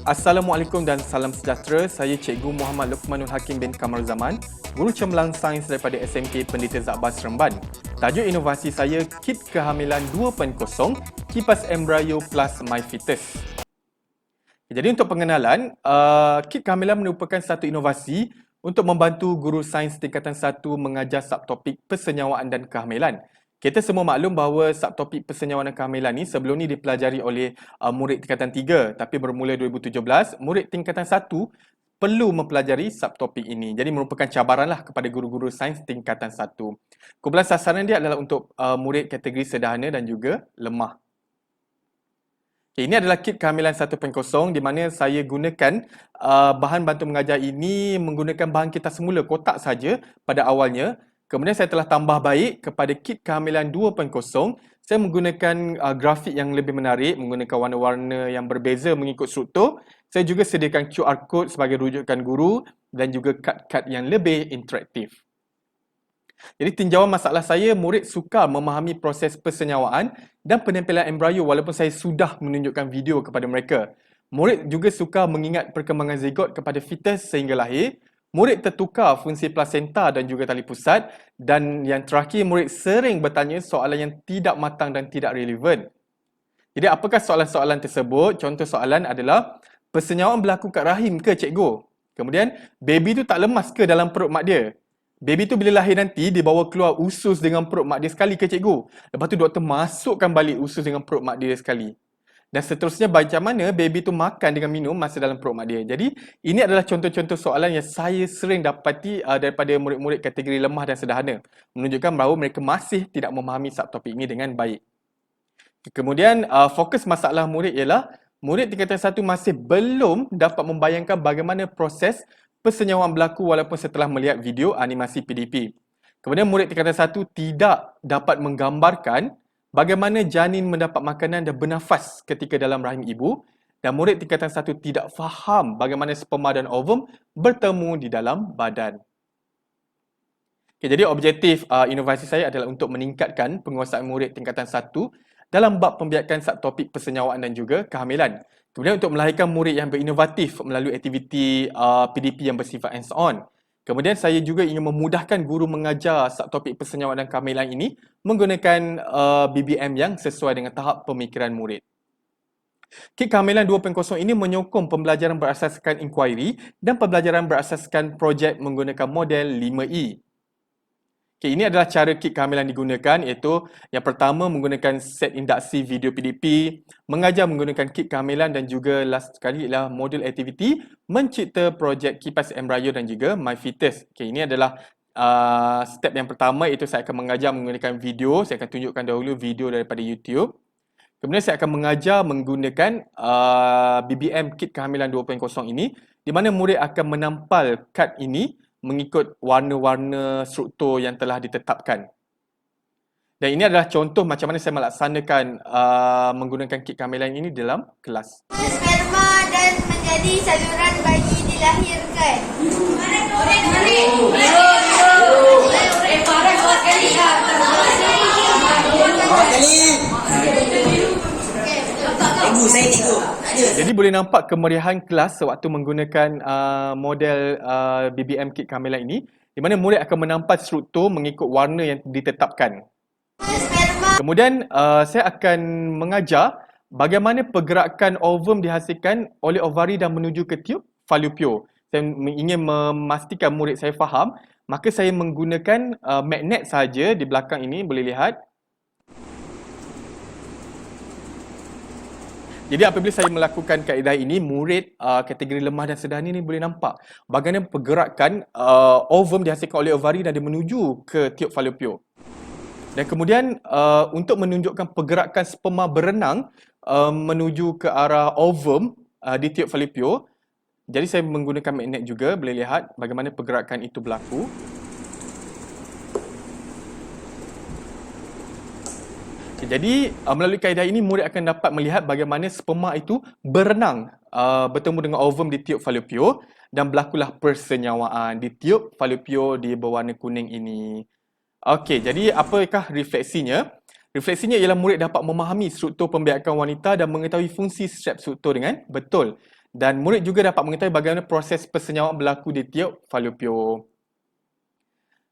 Assalamualaikum dan salam sejahtera. Saya Cikgu Muhammad Luqmanul Hakim bin Kamarul Zaman, Guru Cemerlang Sains daripada SMK Pendeta Zakbar Seremban. Tajuk inovasi saya, Kit Kehamilan 2.0, Kipas Embryo plus MyFetus. Jadi untuk pengenalan, kit kehamilan merupakan satu inovasi untuk membantu guru sains tingkatan 1 mengajar subtopik persenyawaan dan kehamilan. Kita semua maklum bahawa subtopik persenyawaan dan kehamilan ni sebelum ni dipelajari oleh murid tingkatan 3, tapi bermula 2017, murid tingkatan 1 perlu mempelajari subtopik ini. Jadi merupakan cabaranlah kepada guru-guru sains tingkatan 1. Kumpulan sasaran dia adalah untuk murid kategori sederhana dan juga lemah. Okay, ini adalah kit kehamilan 1.0 di mana saya gunakan bahan bantu mengajar ini menggunakan bahan kita semula, kotak saja pada awalnya. Kemudian saya telah tambah baik kepada kit kehamilan 2.0. Saya menggunakan grafik yang lebih menarik, menggunakan warna-warna yang berbeza mengikut struktur. Saya juga sediakan QR code sebagai rujukan guru dan juga kad-kad yang lebih interaktif. Jadi tinjauan masalah saya, murid sukar memahami proses persenyawaan dan penempelan embrio walaupun saya sudah menunjukkan video kepada mereka. Murid juga suka mengingat perkembangan zigot kepada fetus sehingga lahir. Murid tertukar fungsi plasenta dan juga tali pusat, dan yang terakhir murid sering bertanya soalan yang tidak matang dan tidak relevan. Jadi apakah soalan-soalan tersebut? Contoh soalan adalah, persenyawaan berlaku kat rahim ke cikgu? Kemudian, baby tu tak lemas ke dalam perut mak dia? Baby tu bila lahir nanti dibawa keluar usus dengan perut mak dia sekali ke cikgu? Lepas tu doktor masukkan balik usus dengan perut mak dia sekali. Dan seterusnya macam mana baby tu makan dengan minum masa dalam perut mak dia. Jadi ini adalah contoh-contoh soalan yang saya sering dapati daripada murid-murid kategori lemah dan sederhana. Menunjukkan bahawa mereka masih tidak memahami subtopik ini dengan baik. Kemudian fokus masalah murid ialah murid tingkatan 1 masih belum dapat membayangkan bagaimana proses persenyawaan berlaku walaupun setelah melihat video animasi PDP. Kemudian murid tingkatan 1 tidak dapat menggambarkan bagaimana janin mendapat makanan dan bernafas ketika dalam rahim ibu, dan murid tingkatan 1 tidak faham bagaimana sperma dan ovum bertemu di dalam badan. Okay, jadi objektif inovasi saya adalah untuk meningkatkan penguasaan murid tingkatan 1 dalam bab pembiakan subtopik persenyawaan dan juga kehamilan. Kemudian untuk melahirkan murid yang berinovatif melalui aktiviti PDP yang bersifat hands-on. Kemudian saya juga ingin memudahkan guru mengajar subtopik persenyawaan dan kehamilan ini menggunakan BBM yang sesuai dengan tahap pemikiran murid. Kit kehamilan 2.0 ini menyokong pembelajaran berasaskan inquiry dan pembelajaran berasaskan projek menggunakan model 5E. Okay, ini adalah cara kit kehamilan digunakan, iaitu yang pertama menggunakan set induksi video PDP, mengajar menggunakan kit kehamilan, dan juga last sekali ialah modul aktiviti mencipta projek kipas embrio dan juga MyFetus. Okay, ini adalah step yang pertama, iaitu saya akan mengajar menggunakan video. Saya akan tunjukkan dahulu video daripada YouTube. Kemudian saya akan mengajar menggunakan BBM kit kehamilan 2.0 ini, di mana murid akan menampal kad ini mengikut warna-warna struktur yang telah ditetapkan. Dan ini adalah contoh macam mana saya melaksanakan menggunakan kit kehamilan ini dalam kelas. Sperma dan menjadi saluran bagi dilahirkan. Jadi boleh nampak kemeriahan kelas sewaktu menggunakan model BBM kit kehamilan ini, di mana murid akan menampak struktur mengikut warna yang ditetapkan. Kemudian saya akan mengajar bagaimana pergerakan ovum dihasilkan oleh ovari dan menuju ke tiub falopio. Saya ingin memastikan murid saya faham, maka saya menggunakan magnet saja di belakang ini, boleh lihat. Jadi apabila saya melakukan kaedah ini, murid kategori lemah dan sederhana ini boleh nampak bagaimana pergerakan ovum dihasilkan oleh ovari dan dia menuju ke tiub falopio. Dan kemudian untuk menunjukkan pergerakan sperma berenang menuju ke arah ovum di tiub falopio, jadi saya menggunakan magnet juga, boleh lihat bagaimana pergerakan itu berlaku. Jadi melalui kaedah ini murid akan dapat melihat bagaimana sperma itu berenang bertemu dengan ovum di tiub falopio dan berlakulah persenyawaan di tiub falopio di berwarna kuning ini. Okey, jadi apakah refleksinya? Refleksinya ialah murid dapat memahami struktur pembiakan wanita dan mengetahui fungsi setiap struktur dengan betul. Dan murid juga dapat mengetahui bagaimana proses persenyawaan berlaku di tiap Fallopian.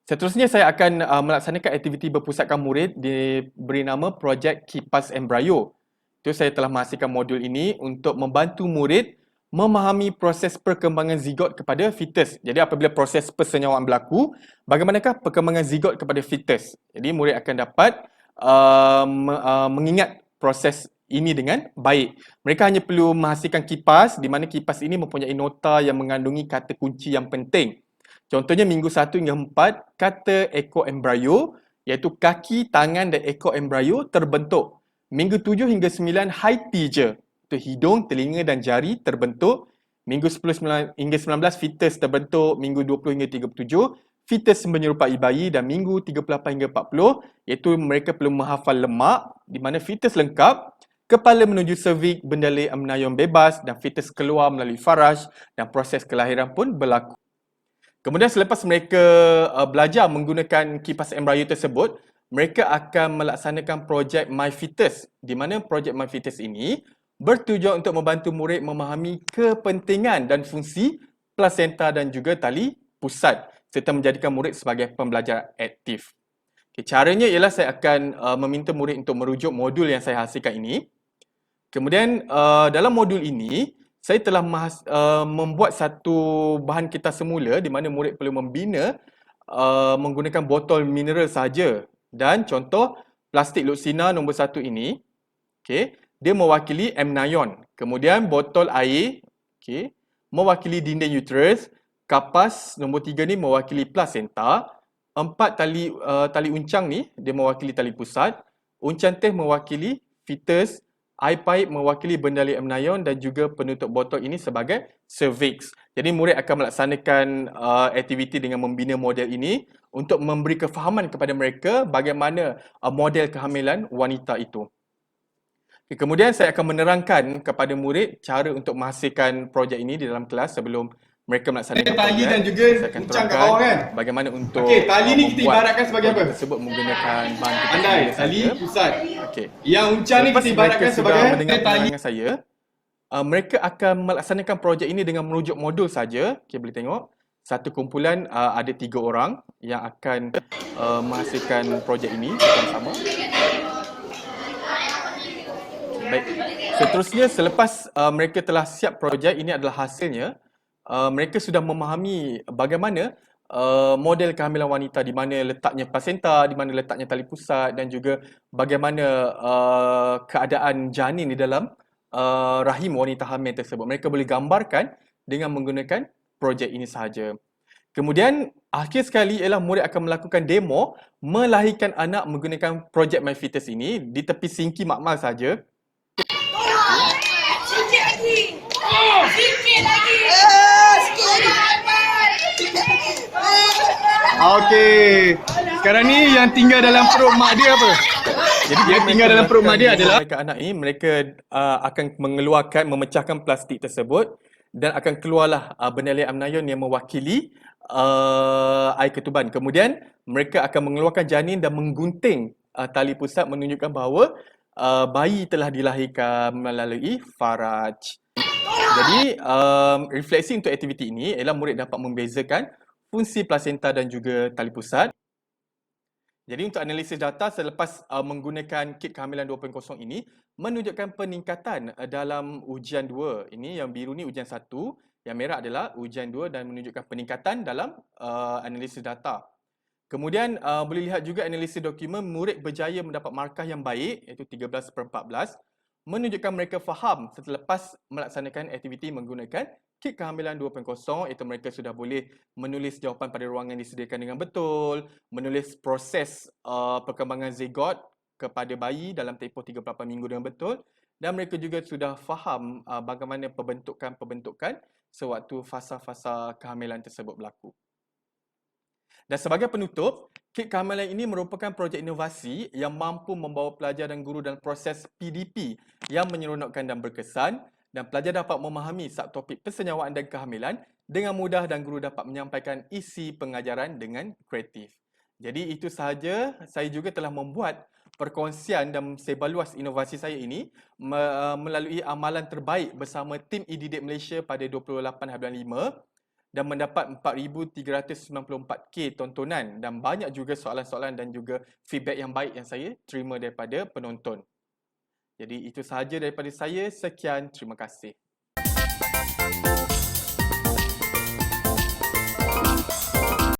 Seterusnya saya akan melaksanakan aktiviti berpusatkan murid diberi nama projek Kipas Embryo. Itu saya telah menghasilkan modul ini untuk membantu murid memahami proses perkembangan zigot kepada fetus. Jadi apabila proses persenyawaan berlaku, bagaimanakah perkembangan zigot kepada fetus? Jadi murid akan dapat mengingat proses ini dengan baik. Mereka hanya perlu menghasilkan kipas di mana kipas ini mempunyai nota yang mengandungi kata kunci yang penting. Contohnya minggu 1 hingga 4, kata ekor embrio iaitu kaki, tangan dan ekor embrio terbentuk. Minggu 7 hingga 9, haitiga, itu hidung, telinga dan jari terbentuk. Minggu 10 hingga 19, fetus terbentuk. Minggu 20 hingga 37, fetus menyerupai bayi. Dan minggu 38 hingga 40, iaitu mereka perlu menghafal lemak di mana fetus lengkap, kepala menuju cervix, bendalai amnion bebas dan fetus keluar melalui faraj dan proses kelahiran pun berlaku. Kemudian selepas mereka belajar menggunakan kipas embrio tersebut, mereka akan melaksanakan projek MyFetus, di mana projek MyFetus ini bertujuan untuk membantu murid memahami kepentingan dan fungsi plasenta dan juga tali pusat serta menjadikan murid sebagai pembelajar aktif. Okay, caranya ialah saya akan meminta murid untuk merujuk modul yang saya hasilkan ini. Kemudian dalam modul ini, saya telah membuat satu bahan kitas semula di mana murid perlu membina menggunakan botol mineral sahaja. Dan contoh plastik Luxina nombor 1 ini, okay, dia mewakili amnion. Kemudian botol air, okay, mewakili dinding uterus. Kapas nombor 3 ni mewakili plasenta. 4 tali uncang ni dia mewakili tali pusat. Uncang teh mewakili fetus. Air pipe mewakili bendalai amnion dan juga penutup botol ini sebagai cervix. Jadi murid akan melaksanakan aktiviti dengan membina model ini untuk memberi kefahaman kepada mereka bagaimana model kehamilan wanita itu. Okay, kemudian saya akan menerangkan kepada murid cara untuk menghasilkan projek ini di dalam kelas sebelum mereka melaksanakan tali dan juga uncang kat bawah kan? Bagaimana untuk tali ni kita ibaratkan sebagai apa? Tersebut menggunakan bahan kitas Andai, semula tali saja. pusat. Okey. Yang uncang ni kita ibaratkan sebagai mendengar tali. penerangan saya, mereka akan melaksanakan projek ini dengan merujuk modul saja. Okey, boleh tengok. Satu kumpulan ada 3 orang yang akan menghasilkan projek ini bersama-sama. Baik. Seterusnya selepas mereka telah siap projek, ini adalah hasilnya. Mereka sudah memahami bagaimana model kehamilan wanita, di mana letaknya plasenta, di mana letaknya tali pusat dan juga bagaimana keadaan janin di dalam rahim wanita hamil tersebut. Mereka boleh gambarkan dengan menggunakan projek ini sahaja. Kemudian akhir sekali ialah murid akan melakukan demo melahirkan anak menggunakan projek MyFetus ini di tepi sinki makmal saja. Sikit lagi. Sikit lagi. Okey. Sekarang ni yang tinggal dalam perut mak dia apa? Jadi yang tinggal dalam perut mak dia adalah mereka anak ini, mereka akan mengeluarkan, memecahkan plastik tersebut dan akan keluarlah bendalai amnion yang mewakili air ketuban. Kemudian mereka akan mengeluarkan janin dan menggunting tali pusat menunjukkan bahawa bayi telah dilahirkan melalui faraj. Jadi refleksi untuk aktiviti ini ialah murid dapat membezakan fungsi plasenta dan juga tali pusat. Jadi untuk analisis data selepas menggunakan kit kehamilan 2.0 ini menunjukkan peningkatan dalam ujian 2. Ini yang biru ni ujian 1, yang merah adalah ujian 2 dan menunjukkan peningkatan dalam analisis data. Kemudian boleh lihat juga analisis dokumen, murid berjaya mendapat markah yang baik iaitu 13/14, menunjukkan mereka faham selepas melaksanakan aktiviti menggunakan kit kehamilan 2.0, iaitu mereka sudah boleh menulis jawapan pada ruangan yang disediakan dengan betul, menulis proses perkembangan zigot kepada bayi dalam tempoh 38 minggu dengan betul, dan mereka juga sudah faham bagaimana pembentukan sewaktu fasa-fasa kehamilan tersebut berlaku. Dan sebagai penutup, kit kehamilan ini merupakan projek inovasi yang mampu membawa pelajar dan guru dalam proses PDP yang menyeronokkan dan berkesan, dan pelajar dapat memahami subtopik persenyawaan dan kehamilan dengan mudah dan guru dapat menyampaikan isi pengajaran dengan kreatif. Jadi itu sahaja, saya juga telah membuat perkongsian dan sebarluas inovasi saya ini melalui amalan terbaik bersama tim e-didik Malaysia pada 28/5 dan mendapat 4,394K tontonan dan banyak juga soalan-soalan dan juga feedback yang baik yang saya terima daripada penonton. Jadi itu sahaja daripada saya. Sekian, terima kasih.